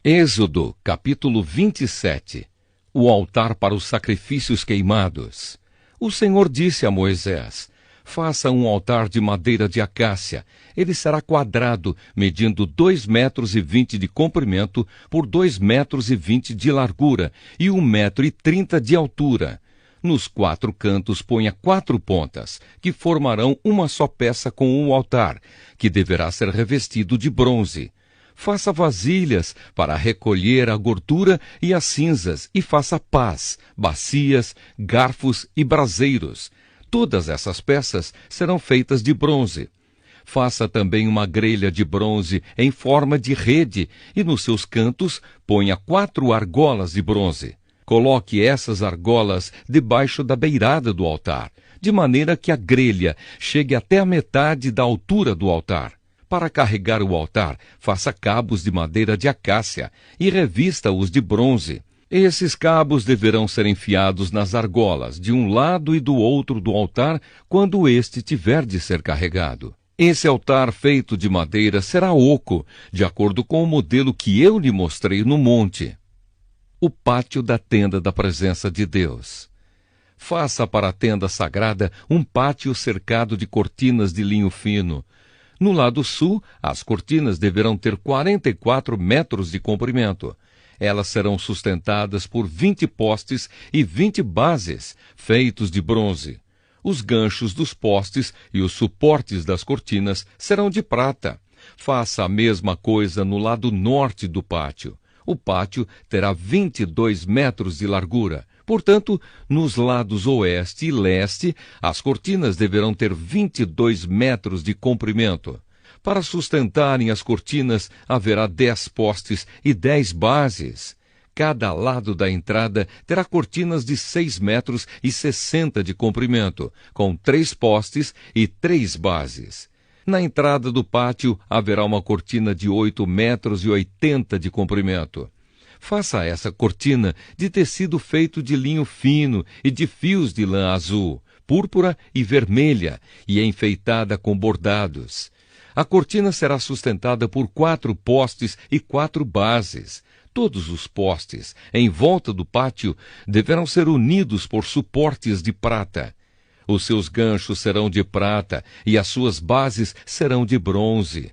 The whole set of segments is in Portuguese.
Êxodo, capítulo 27. O altar para os sacrifícios queimados. O Senhor disse a Moisés: faça um altar de madeira de acácia. Ele será quadrado, medindo 2,20 metros de comprimento por 2,20 metros de largura e 1,30 metro de altura. Nos 4 cantos ponha 4 pontas, que formarão uma só peça com o altar, que deverá ser revestido de bronze. Faça vasilhas para recolher a gordura e as cinzas, e faça pás, bacias, garfos e braseiros. Todas essas peças serão feitas de bronze. Faça também uma grelha de bronze em forma de rede, e nos seus cantos ponha 4 argolas de bronze. Coloque essas argolas debaixo da beirada do altar, de maneira que a grelha chegue até a metade da altura do altar. Para carregar o altar, faça cabos de madeira de acácia e revista-os de bronze. Esses cabos deverão ser enfiados nas argolas, de um lado e do outro do altar, quando este tiver de ser carregado. Esse altar feito de madeira será oco, de acordo com o modelo que eu lhe mostrei no monte. O pátio da tenda da presença de Deus. Faça para a tenda sagrada um pátio cercado de cortinas de linho fino. No lado sul, as cortinas deverão ter 44 metros de comprimento. Elas serão sustentadas por 20 postes e 20 bases, feitos de bronze. Os ganchos dos postes e os suportes das cortinas serão de prata. Faça a mesma coisa no lado norte do pátio. O pátio terá 22 metros de largura. Portanto, nos lados oeste e leste, as cortinas deverão ter 22 metros de comprimento. Para sustentarem as cortinas, haverá 10 postes e 10 bases. Cada lado da entrada terá cortinas de 6,60 metros de comprimento, com 3 postes e 3 bases. Na entrada do pátio haverá uma cortina de 8,80 metros de comprimento. Faça essa cortina de tecido feito de linho fino e de fios de lã azul, púrpura e vermelha, e enfeitada com bordados. A cortina será sustentada por 4 postes e 4 bases. Todos os postes, em volta do pátio, deverão ser unidos por suportes de prata. Os seus ganchos serão de prata e as suas bases serão de bronze.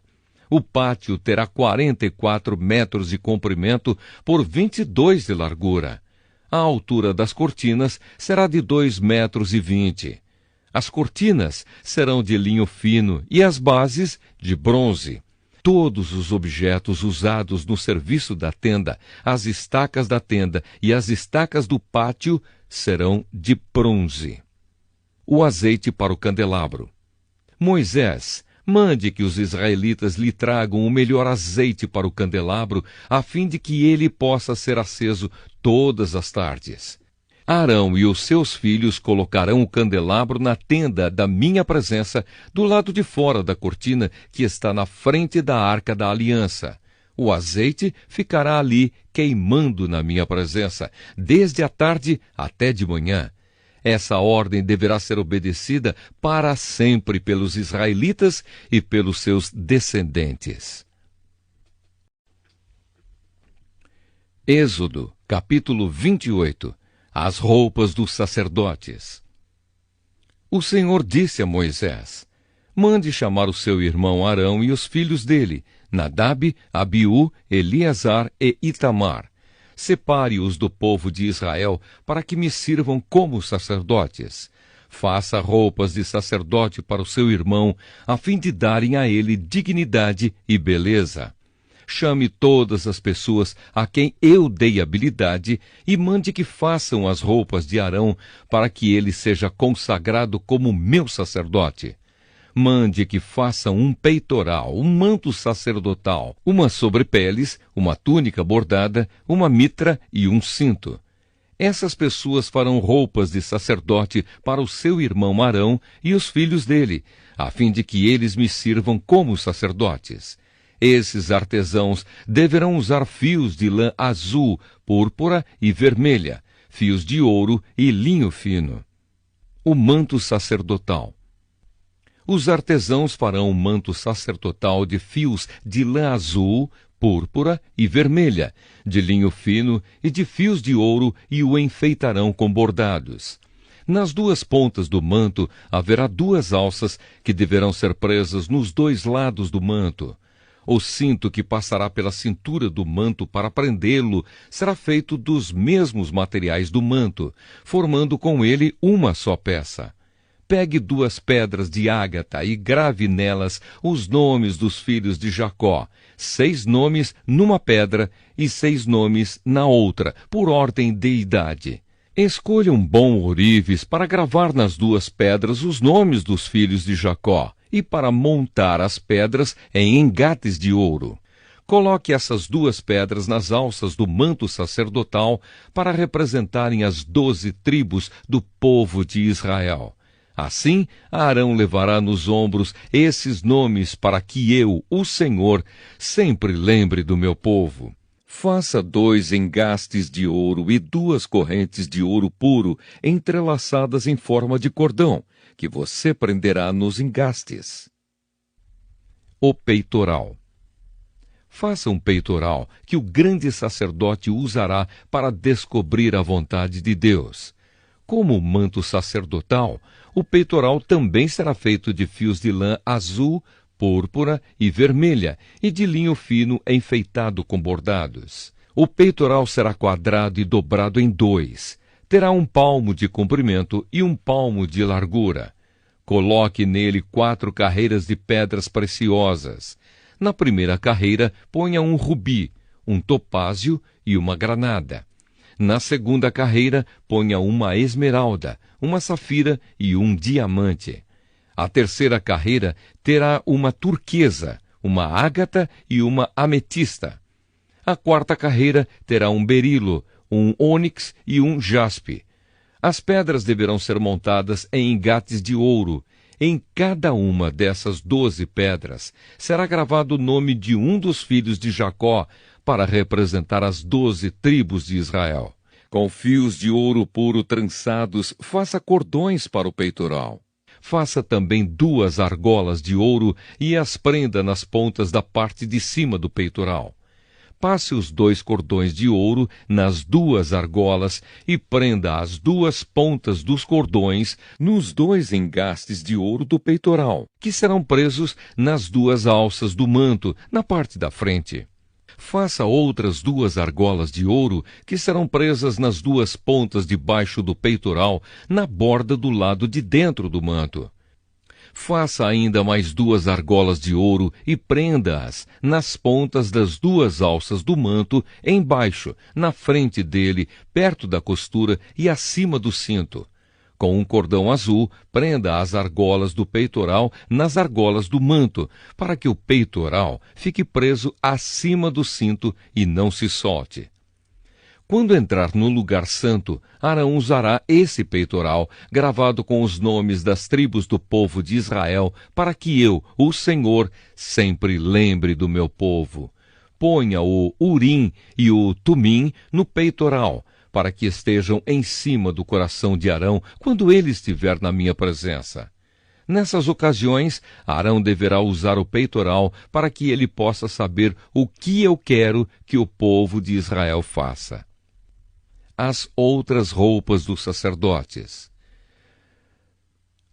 O pátio terá 44 metros de comprimento por 22 de largura. A altura das cortinas será de 2,20 metros. As cortinas serão de linho fino e as bases de bronze. Todos os objetos usados no serviço da tenda, as estacas da tenda e as estacas do pátio serão de bronze. O azeite para o candelabro. Moisés, mande que os israelitas lhe tragam o melhor azeite para o candelabro, a fim de que ele possa ser aceso todas as tardes. Arão e os seus filhos colocarão o candelabro na tenda da minha presença, do lado de fora da cortina que está na frente da arca da aliança. O azeite ficará ali queimando na minha presença, desde a tarde até de manhã. Essa ordem deverá ser obedecida para sempre pelos israelitas e pelos seus descendentes. Êxodo, capítulo 28. As roupas dos sacerdotes. O Senhor disse a Moisés: mande chamar o seu irmão Arão e os filhos dele, Nadab, Abiú, Eleazar e Itamar. Separe-os do povo de Israel para que me sirvam como sacerdotes. Faça roupas de sacerdote para o seu irmão, a fim de darem a ele dignidade e beleza. Chame todas as pessoas a quem eu dei habilidade e mande que façam as roupas de Arão para que ele seja consagrado como meu sacerdote. Mande que façam um peitoral, um manto sacerdotal, uma sobrepeles, uma túnica bordada, uma mitra e um cinto. Essas pessoas farão roupas de sacerdote para o seu irmão Arão e os filhos dele, a fim de que eles me sirvam como sacerdotes. Esses artesãos deverão usar fios de lã azul, púrpura e vermelha, fios de ouro e linho fino. O manto sacerdotal. Os artesãos farão um manto sacerdotal de fios de lã azul, púrpura e vermelha, de linho fino e de fios de ouro, e o enfeitarão com bordados. Nas duas pontas do manto haverá duas alças que deverão ser presas nos dois lados do manto. O cinto que passará pela cintura do manto para prendê-lo será feito dos mesmos materiais do manto, formando com ele uma só peça. Pegue duas pedras de ágata e grave nelas os nomes dos filhos de Jacó, 6 nomes numa pedra e 6 nomes na outra, por ordem de idade. Escolha um bom ourives para gravar nas duas pedras os nomes dos filhos de Jacó, e para montar as pedras em engates de ouro. Coloque essas duas pedras nas alças do manto sacerdotal para representarem as 12 tribos do povo de Israel. Assim, Arão levará nos ombros esses nomes para que eu, o Senhor, sempre lembre do meu povo. Faça 2 engastes de ouro e 2 correntes de ouro puro entrelaçadas em forma de cordão, que você prenderá nos engastes. O peitoral. Faça um peitoral que o grande sacerdote usará para descobrir a vontade de Deus. Como o manto sacerdotal, o peitoral também será feito de fios de lã azul, púrpura e vermelha, e de linho fino enfeitado com bordados. O peitoral será quadrado e dobrado em 2. Terá 1 palmo de comprimento e 1 palmo de largura. Coloque nele 4 carreiras de pedras preciosas. Na primeira carreira, ponha um rubi, um topázio e uma granada. Na segunda carreira, ponha uma esmeralda, uma safira e um diamante. A terceira carreira terá uma turquesa, uma ágata e uma ametista. A quarta carreira terá um berilo, um ônix e um jaspe. As pedras deverão ser montadas em engates de ouro. Em cada uma dessas 12 pedras será gravado o nome de um dos filhos de Jacó, para representar as 12 tribos de Israel. Com fios de ouro puro trançados, faça cordões para o peitoral. Faça também 2 argolas de ouro e as prenda nas pontas da parte de cima do peitoral. Passe os 2 cordões de ouro nas 2 argolas e prenda as 2 pontas dos cordões nos 2 engastes de ouro do peitoral, que serão presos nas 2 alças do manto, na parte da frente. Faça outras 2 argolas de ouro que serão presas nas 2 pontas debaixo do peitoral, na borda do lado de dentro do manto. Faça ainda mais 2 argolas de ouro e prenda-as nas pontas das 2 alças do manto, embaixo, na frente dele, perto da costura e acima do cinto. Com um cordão azul, prenda as argolas do peitoral nas argolas do manto, para que o peitoral fique preso acima do cinto e não se solte. Quando entrar no lugar santo, Arão usará esse peitoral, gravado com os nomes das tribos do povo de Israel, para que eu, o Senhor, sempre lembre do meu povo. Ponha o Urim e o Tumim no peitoral, para que estejam em cima do coração de Arão quando ele estiver na minha presença. Nessas ocasiões, Arão deverá usar o peitoral para que ele possa saber o que eu quero que o povo de Israel faça. As outras roupas dos sacerdotes.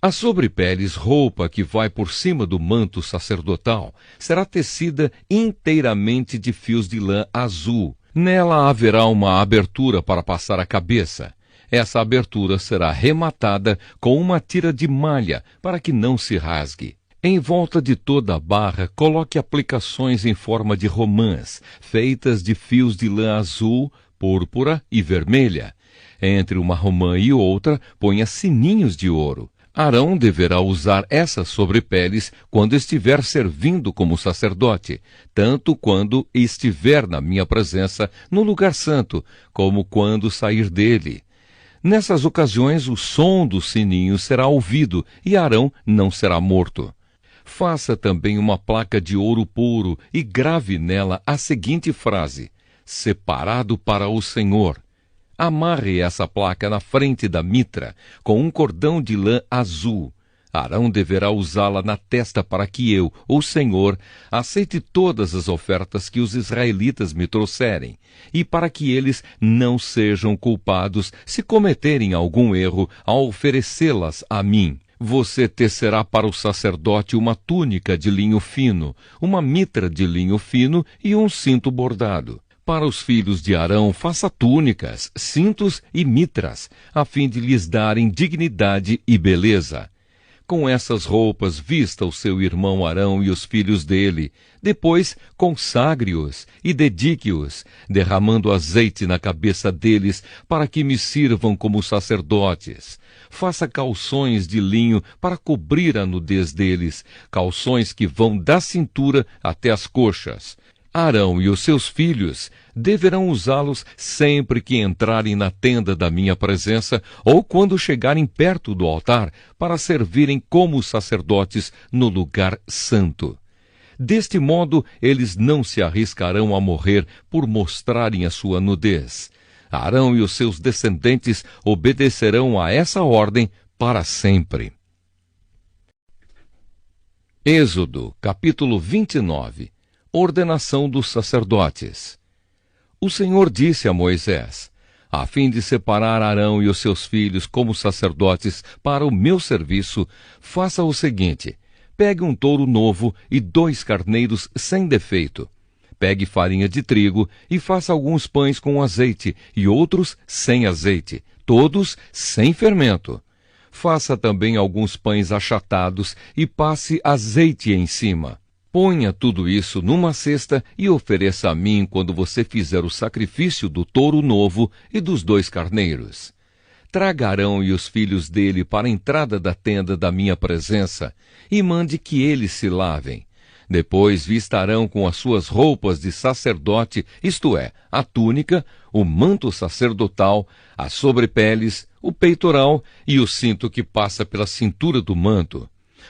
A sobrepeles, roupa que vai por cima do manto sacerdotal, será tecida inteiramente de fios de lã azul. Nela haverá uma abertura para passar a cabeça. Essa abertura será rematada com uma tira de malha para que não se rasgue. Em volta de toda a barra, coloque aplicações em forma de romãs, feitas de fios de lã azul, púrpura e vermelha. Entre uma romã e outra, ponha sininhos de ouro. Arão deverá usar essas sobrepeles quando estiver servindo como sacerdote, tanto quando estiver na minha presença no lugar santo, como quando sair dele. Nessas ocasiões, o som do sininho será ouvido e Arão não será morto. Faça também uma placa de ouro puro e grave nela a seguinte frase: separado para o Senhor. Amarre essa placa na frente da mitra, com um cordão de lã azul. Arão deverá usá-la na testa para que eu, o Senhor, aceite todas as ofertas que os israelitas me trouxerem, e para que eles não sejam culpados se cometerem algum erro ao oferecê-las a mim. Você tecerá para o sacerdote uma túnica de linho fino, uma mitra de linho fino e um cinto bordado. Para os filhos de Arão, faça túnicas, cintos e mitras, a fim de lhes darem dignidade e beleza. Com essas roupas vista o seu irmão Arão e os filhos dele. Depois consagre-os e dedique-os, derramando azeite na cabeça deles, para que me sirvam como sacerdotes. Faça calções de linho para cobrir a nudez deles, calções que vão da cintura até as coxas. Arão e os seus filhos deverão usá-los sempre que entrarem na tenda da minha presença ou quando chegarem perto do altar para servirem como sacerdotes no lugar santo. Deste modo, eles não se arriscarão a morrer por mostrarem a sua nudez. Arão e os seus descendentes obedecerão a essa ordem para sempre. Êxodo, capítulo 29. Ordenação dos sacerdotes. O Senhor disse a Moisés: a fim de separar Arão e os seus filhos como sacerdotes para o meu serviço, faça o seguinte: pegue um touro novo e 2 carneiros sem defeito. Pegue farinha de trigo e faça alguns pães com azeite e outros sem azeite, todos sem fermento. Faça também alguns pães achatados e passe azeite em cima. Ponha tudo isso numa cesta e ofereça a mim quando você fizer o sacrifício do touro novo e dos 2 carneiros. Traga Arão e os filhos dele para a entrada da tenda da minha presença e mande que eles se lavem. Depois vistarão com as suas roupas de sacerdote, isto é, a túnica, o manto sacerdotal, as sobrepeles, o peitoral e o cinto que passa pela cintura do manto.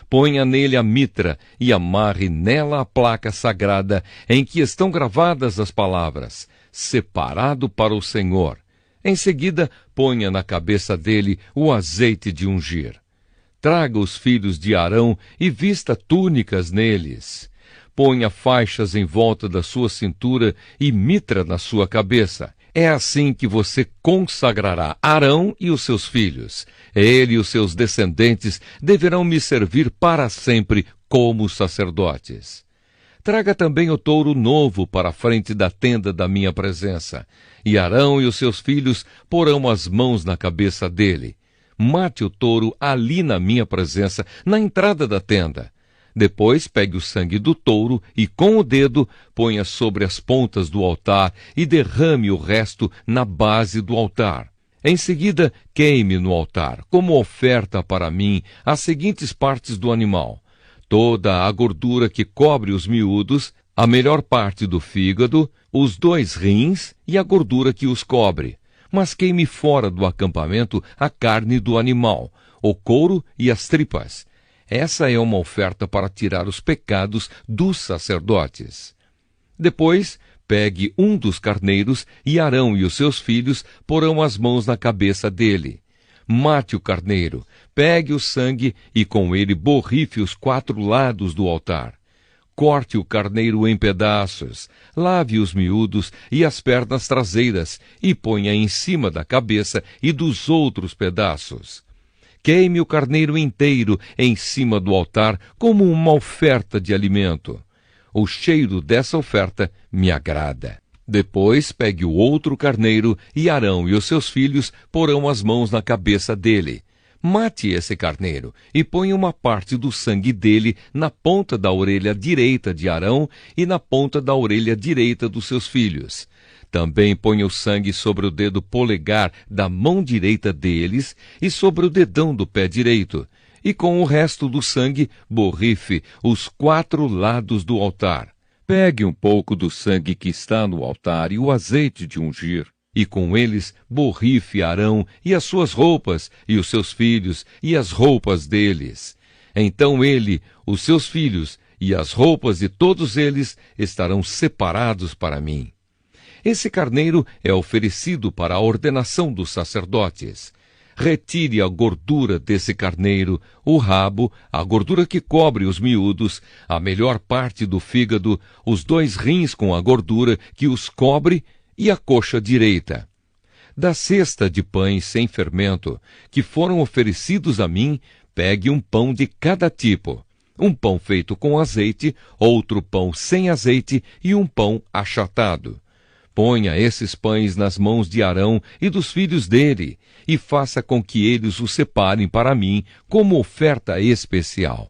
Ponha nele a mitra e amarre nela a placa sagrada em que estão gravadas as palavras: separado para o Senhor. Em seguida, ponha na cabeça dele o azeite de ungir. Traga os filhos de Arão e vista túnicas neles. Ponha faixas em volta da sua cintura e mitra na sua cabeça. É assim que você consagrará Arão e os seus filhos. Ele e os seus descendentes deverão me servir para sempre como sacerdotes. Traga também o touro novo para a frente da tenda da minha presença, e Arão e os seus filhos porão as mãos na cabeça dele. Mate o touro ali na minha presença, na entrada da tenda. Depois pegue o sangue do touro e, com o dedo, ponha sobre as pontas do altar e derrame o resto na base do altar. Em seguida, queime no altar, como oferta para mim, as seguintes partes do animal: toda a gordura que cobre os miúdos, a melhor parte do fígado, os 2 rins e a gordura que os cobre. Mas queime fora do acampamento a carne do animal, o couro e as tripas. Essa é uma oferta para tirar os pecados dos sacerdotes. Depois, pegue um dos carneiros e Arão e os seus filhos porão as mãos na cabeça dele. Mate o carneiro, pegue o sangue e com ele borrife os 4 lados do altar. Corte o carneiro em pedaços, lave os miúdos e as pernas traseiras e ponha em cima da cabeça e dos outros pedaços. Queime o carneiro inteiro em cima do altar como uma oferta de alimento. O cheiro dessa oferta me agrada. Depois pegue o outro carneiro e Arão e os seus filhos porão as mãos na cabeça dele. Mate esse carneiro e ponha uma parte do sangue dele na ponta da orelha direita de Arão e na ponta da orelha direita dos seus filhos. Também ponha o sangue sobre o dedo polegar da mão direita deles e sobre o dedão do pé direito. E com o resto do sangue, borrife os 4 lados do altar. Pegue um pouco do sangue que está no altar e o azeite de ungir. E com eles, borrife Arão e as suas roupas, e os seus filhos, e as roupas deles. Então ele, os seus filhos, e as roupas de todos eles estarão separados para mim. Esse carneiro é oferecido para a ordenação dos sacerdotes. retire a gordura desse carneiro, o rabo, a gordura que cobre os miúdos, a melhor parte do fígado, os 2 rins com a gordura que os cobre e a coxa direita. Da cesta de pães sem fermento, que foram oferecidos a mim, pegue um pão de cada tipo, um pão feito com azeite, outro pão sem azeite e um pão achatado. Ponha esses pães nas mãos de Arão e dos filhos dele, e faça com que eles os separem para mim como oferta especial.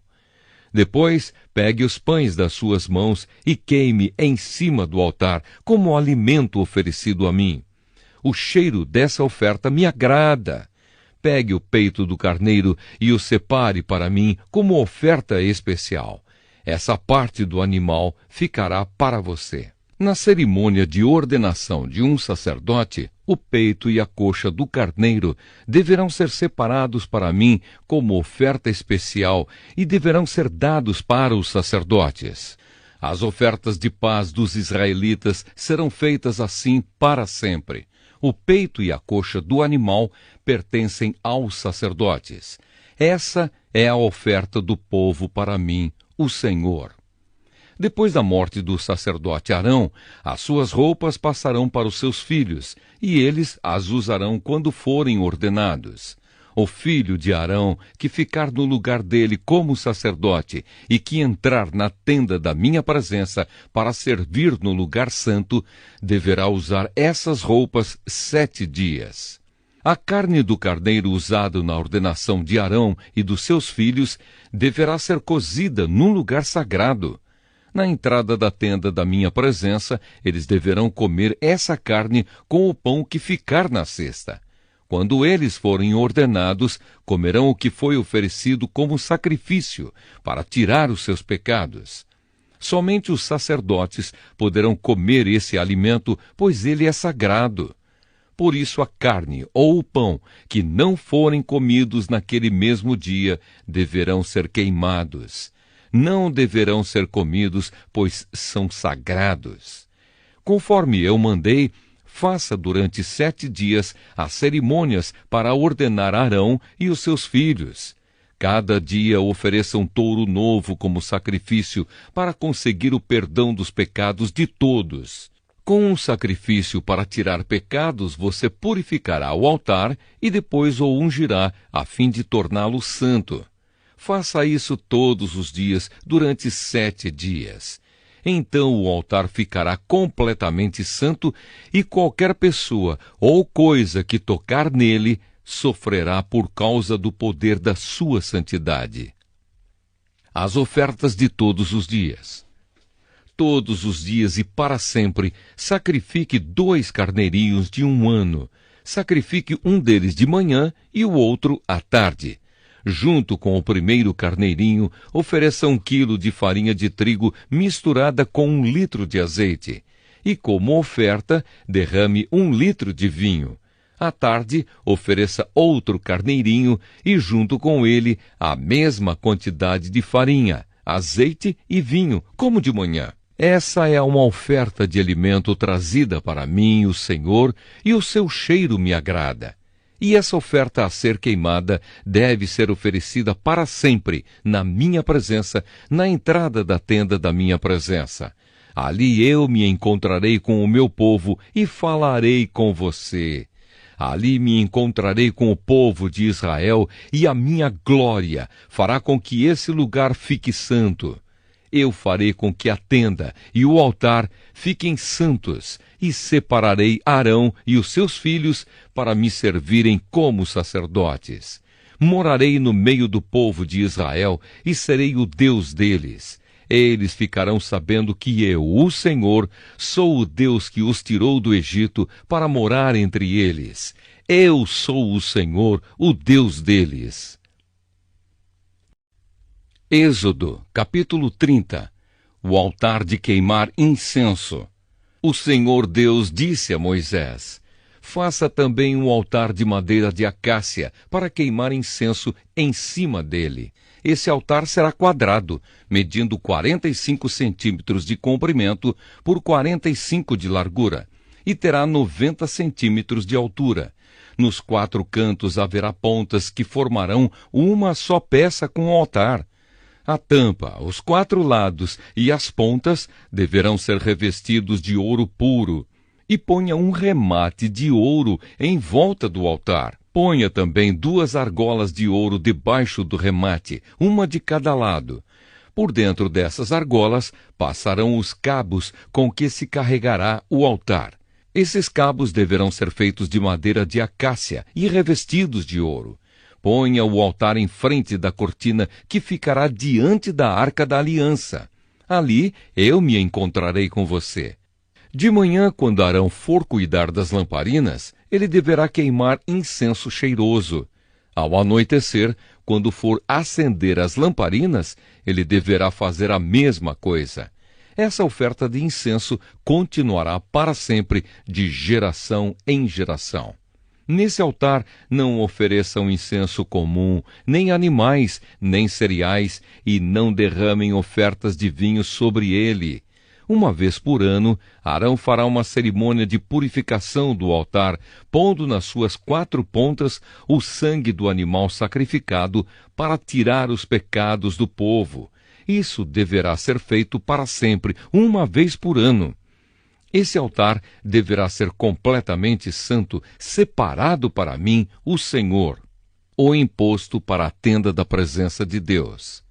Depois, pegue os pães das suas mãos e queime em cima do altar, como alimento oferecido a mim. O cheiro dessa oferta me agrada. Pegue o peito do carneiro e o separe para mim como oferta especial. Essa parte do animal ficará para você. Na cerimônia de ordenação de um sacerdote, o peito e a coxa do carneiro deverão ser separados para mim como oferta especial e deverão ser dados para os sacerdotes. As ofertas de paz dos israelitas serão feitas assim para sempre. O peito e a coxa do animal pertencem aos sacerdotes. Essa é a oferta do povo para mim, o Senhor. Depois da morte do sacerdote Arão, as suas roupas passarão para os seus filhos, e eles as usarão quando forem ordenados. O filho de Arão, que ficar no lugar dele como sacerdote, e que entrar na tenda da minha presença para servir no lugar santo, deverá usar essas roupas 7 dias. A carne do carneiro usado na ordenação de Arão e dos seus filhos deverá ser cozida num lugar sagrado. Na entrada da tenda da minha presença, eles deverão comer essa carne com o pão que ficar na cesta. Quando eles forem ordenados, comerão o que foi oferecido como sacrifício, para tirar os seus pecados. Somente os sacerdotes poderão comer esse alimento, pois ele é sagrado. Por isso a carne ou o pão que não forem comidos naquele mesmo dia deverão ser queimados. Não deverão ser comidos, pois são sagrados. Conforme eu mandei, faça durante 7 dias as cerimônias para ordenar Arão e os seus filhos. Cada dia ofereça um touro novo como sacrifício para conseguir o perdão dos pecados de todos. Com um sacrifício para tirar pecados, você purificará o altar e depois o ungirá, a fim de torná-lo santo. Faça isso todos os dias, durante 7 dias. Então o altar ficará completamente santo e qualquer pessoa ou coisa que tocar nele sofrerá por causa do poder da sua santidade. As ofertas de todos os dias. Todos os dias e para sempre, sacrifique 2 carneirinhos de 1 ano. Sacrifique um deles de manhã e o outro à tarde. Junto com o primeiro carneirinho, ofereça 1 quilo de farinha de trigo misturada com 1 litro de azeite. E como oferta, derrame 1 litro de vinho. À tarde, ofereça outro carneirinho e junto com ele a mesma quantidade de farinha, azeite e vinho, como de manhã. Essa é uma oferta de alimento trazida para mim, o Senhor, e o seu cheiro me agrada. E essa oferta a ser queimada deve ser oferecida para sempre, na minha presença, na entrada da tenda da minha presença. Ali eu me encontrarei com o meu povo e falarei com você. Ali me encontrarei com o povo de Israel e a minha glória fará com que esse lugar fique santo. Eu farei com que a tenda e o altar fiquem santos e separarei Arão e os seus filhos para me servirem como sacerdotes. Morarei no meio do povo de Israel e serei o Deus deles. Eles ficarão sabendo que eu, o Senhor, sou o Deus que os tirou do Egito para morar entre eles. Eu sou o Senhor, o Deus deles. Êxodo, capítulo 30. O altar de queimar incenso. O Senhor Deus disse a Moisés: faça também um altar de madeira de acácia para queimar incenso em cima dele. Esse altar será quadrado, medindo 45 centímetros de comprimento por 45 de largura, e terá 90 centímetros de altura. Nos 4 cantos haverá pontas que formarão uma só peça com o altar. A tampa, os 4 lados e as pontas deverão ser revestidos de ouro puro. E ponha um remate de ouro em volta do altar. Ponha também 2 argolas de ouro debaixo do remate, uma de cada lado. Por dentro dessas argolas passarão os cabos com que se carregará o altar. Esses cabos deverão ser feitos de madeira de acácia e revestidos de ouro. Ponha o altar em frente da cortina que ficará diante da Arca da Aliança. Ali eu me encontrarei com você. De manhã, quando Arão for cuidar das lamparinas, ele deverá queimar incenso cheiroso. Ao anoitecer, quando for acender as lamparinas, ele deverá fazer a mesma coisa. Essa oferta de incenso continuará para sempre, de geração em geração. Nesse altar não ofereçam incenso comum, nem animais, nem cereais, e não derramem ofertas de vinho sobre ele. Uma vez por ano, Arão fará uma cerimônia de purificação do altar, pondo nas suas 4 pontas o sangue do animal sacrificado para tirar os pecados do povo. Isso deverá ser feito para sempre, uma vez por ano. Esse altar deverá ser completamente santo, separado para mim, o Senhor, ou imposto para a tenda da presença de Deus.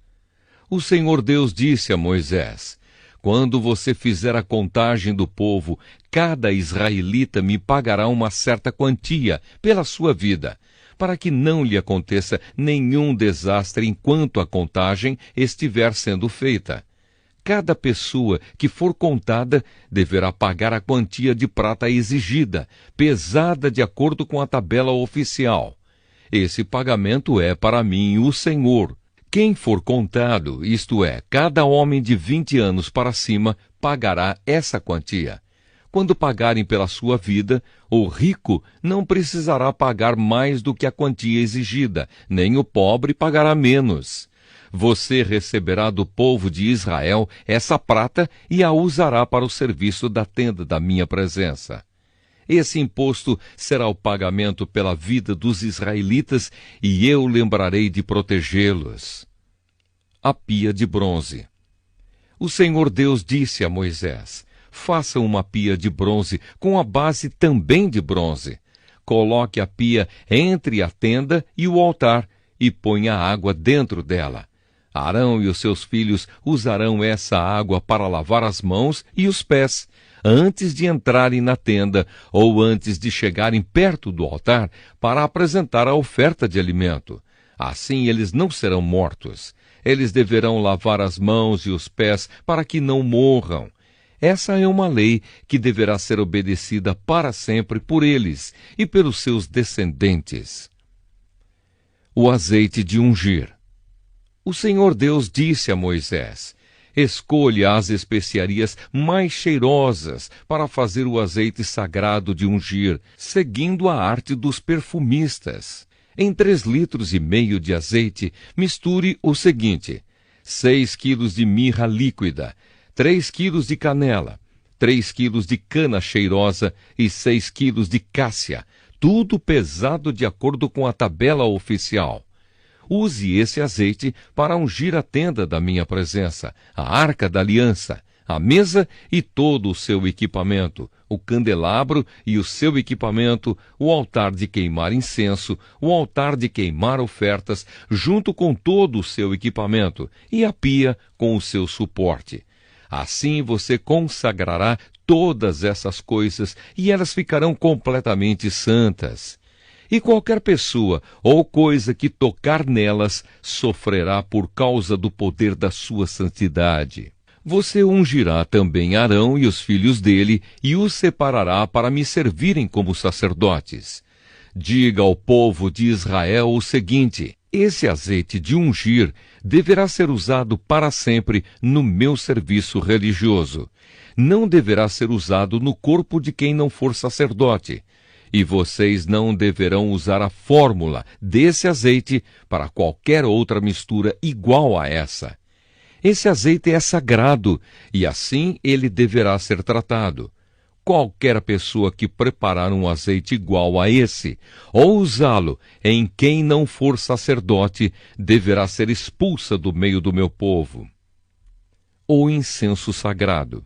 O Senhor Deus disse a Moisés: quando você fizer a contagem do povo, cada israelita me pagará uma certa quantia pela sua vida, para que não lhe aconteça nenhum desastre enquanto a contagem estiver sendo feita. Cada pessoa que for contada deverá pagar a quantia de prata exigida, pesada de acordo com a tabela oficial. Esse pagamento é para mim, o Senhor. Quem for contado, isto é, cada homem de 20 anos para cima, pagará essa quantia. Quando pagarem pela sua vida, o rico não precisará pagar mais do que a quantia exigida, nem o pobre pagará menos. Você receberá do povo de Israel essa prata e a usará para o serviço da tenda da minha presença. Esse imposto será o pagamento pela vida dos israelitas, e eu lembrarei de protegê-los. A pia de bronze. O Senhor Deus disse a Moisés: faça uma pia de bronze com a base também de bronze. Coloque a pia entre a tenda e o altar e ponha água dentro dela. Arão e os seus filhos usarão essa água para lavar as mãos e os pés, antes de entrarem na tenda ou antes de chegarem perto do altar para apresentar a oferta de alimento. Assim eles não serão mortos. Eles deverão lavar as mãos e os pés para que não morram. Essa é uma lei que deverá ser obedecida para sempre por eles e pelos seus descendentes. O azeite de ungir. O Senhor Deus disse a Moisés: escolha as especiarias mais cheirosas para fazer o azeite sagrado de ungir, seguindo a arte dos perfumistas. Em 3,5 litros de azeite, misture o seguinte: 6 quilos de mirra líquida, 3 quilos de canela, 3 quilos de cana cheirosa e 6 quilos de cássia, tudo pesado de acordo com a tabela oficial. Use esse azeite para ungir a tenda da minha presença, a arca da aliança, a mesa e todo o seu equipamento, o candelabro e o seu equipamento, o altar de queimar incenso, o altar de queimar ofertas, junto com todo o seu equipamento, e a pia com o seu suporte. Assim você consagrará todas essas coisas e elas ficarão completamente santas. E qualquer pessoa ou coisa que tocar nelas sofrerá por causa do poder da sua santidade. Você ungirá também Arão e os filhos dele e os separará para me servirem como sacerdotes. Diga ao povo de Israel o seguinte: esse azeite de ungir deverá ser usado para sempre no meu serviço religioso. Não deverá ser usado no corpo de quem não for sacerdote. E vocês não deverão usar a fórmula desse azeite para qualquer outra mistura igual a essa. Esse azeite é sagrado, e assim ele deverá ser tratado. Qualquer pessoa que preparar um azeite igual a esse, ou usá-lo em quem não for sacerdote, deverá ser expulsa do meio do meu povo. O incenso sagrado.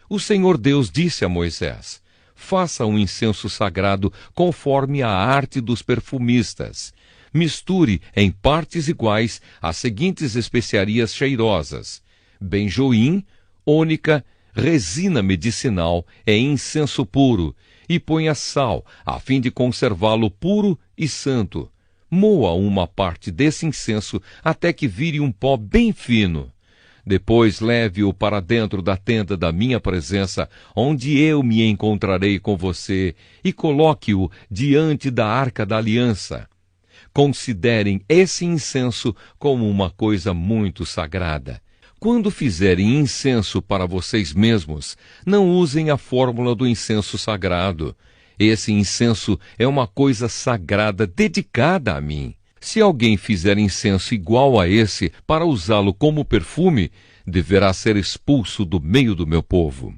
O Senhor Deus disse a Moisés: faça um incenso sagrado conforme a arte dos perfumistas. Misture em partes iguais as seguintes especiarias cheirosas: benjoim, ônica, resina medicinal e incenso puro, e ponha sal, a fim de conservá-lo puro e santo. Moa uma parte desse incenso até que vire um pó bem fino. Depois leve-o para dentro da tenda da minha presença, onde eu me encontrarei com você, e coloque-o diante da arca da aliança. Considerem esse incenso como uma coisa muito sagrada. Quando fizerem incenso para vocês mesmos, não usem a fórmula do incenso sagrado. Esse incenso é uma coisa sagrada dedicada a mim. Se alguém fizer incenso igual a esse para usá-lo como perfume, deverá ser expulso do meio do meu povo.